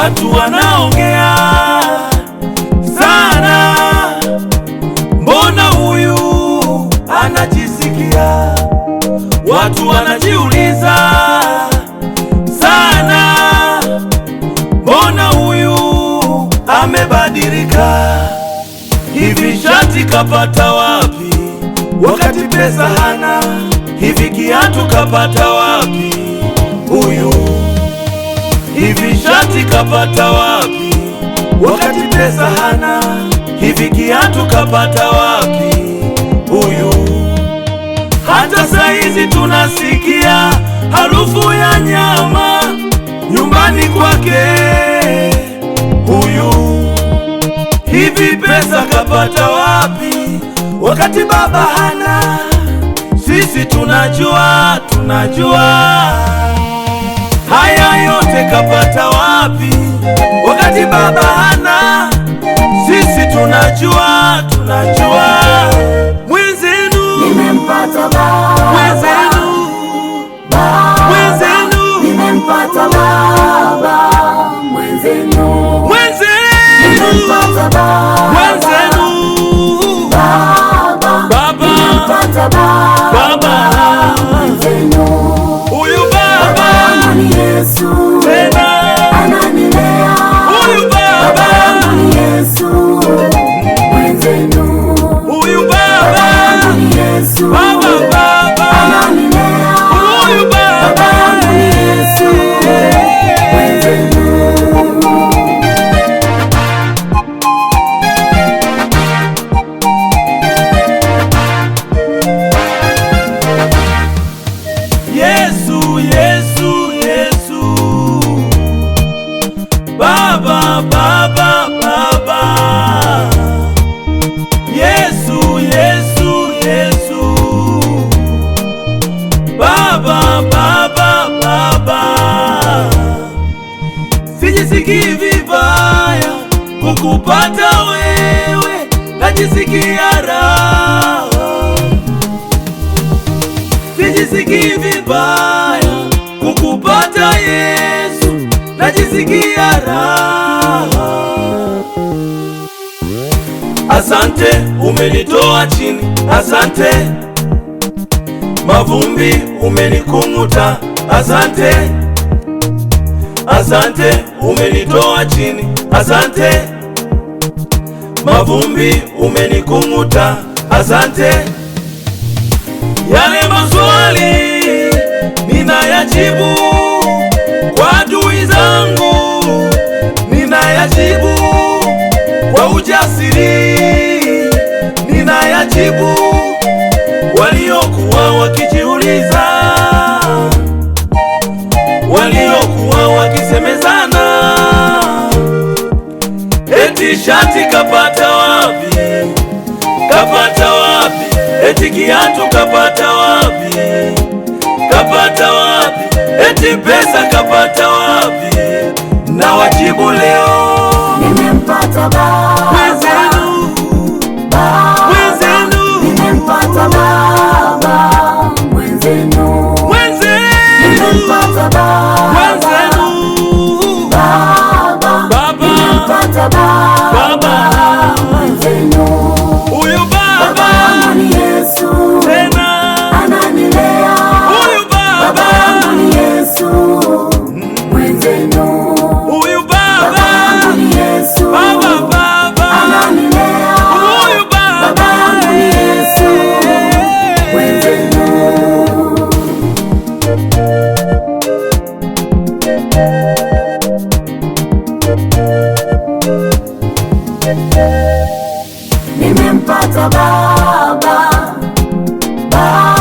Watu wanaongea sana, mbona huyu anajisikia? Watu wanajiuliza sana, mbona huyu amebadilika? Hivi shati kapata wapi wakati pesa hana? Hivi kiatu kapata wapi huyu? Hivi shati kapata wapi wakati pesa hana? Hivi kiatu kapata wapi huyu? Hata saizi tunasikia harufu ya nyama nyumbani kwake huyu. Hivi pesa kapata wapi wakati baba hana? Sisi tunajua haya yote kapata wapi wakati baba hana? Sisi tunajua mwenzenu nimempata baba, mwenzenu nimempata baba, mwenzenu nimempata baba, mwenzenu baba, nimempata baba, mwenzenu. huyu baba Ni Yesu tena, ananilea, huyu baba ni Yesu mwenzenu, huyu baba ni Yesu baba ananilea, huyu baba ni Yesu mwenzenu. Yesu, Yesu, Yesu, Baba, Baba, Baba. Yesu, Yesu, Yesu, Baba, Baba, Baba. Sijisikii vibaya kukupata wewe, najisikia raha. Sijisikii vibaya kukupata Yesu, najisikia raha. Asante umenitoa chini, asante mavumbi umenikung'uta, asante asante umenitoa chini, asante mavumbi umenikung'uta, asante. Yale maswali ninayajibu kwa adui zangu, ninayajibu kwa ujasiri, ninayajibu waliokuwa wakijiuliza, waliokuwa wakisemezana, eti shati kapata wapi, kapata wapi? Eti kiatu kapata wapi, kapata wapi? Eti pesa kapata wapi? Na wajibu leo, Nimempata baba, mwenzenu, mwenzenu, nimempata baba, mwenzenu, nimempata baba, mwenzenu, baba, nimempata baba, mwenzenu. huyu baba Ni Yesu tena, ananilea, huyu baba, ni Yesu mwenzenu, huyu baba, ni Yesu baba, ananilea, huyu baba, ni Yesu mwenzenu. Nimempata baba, baba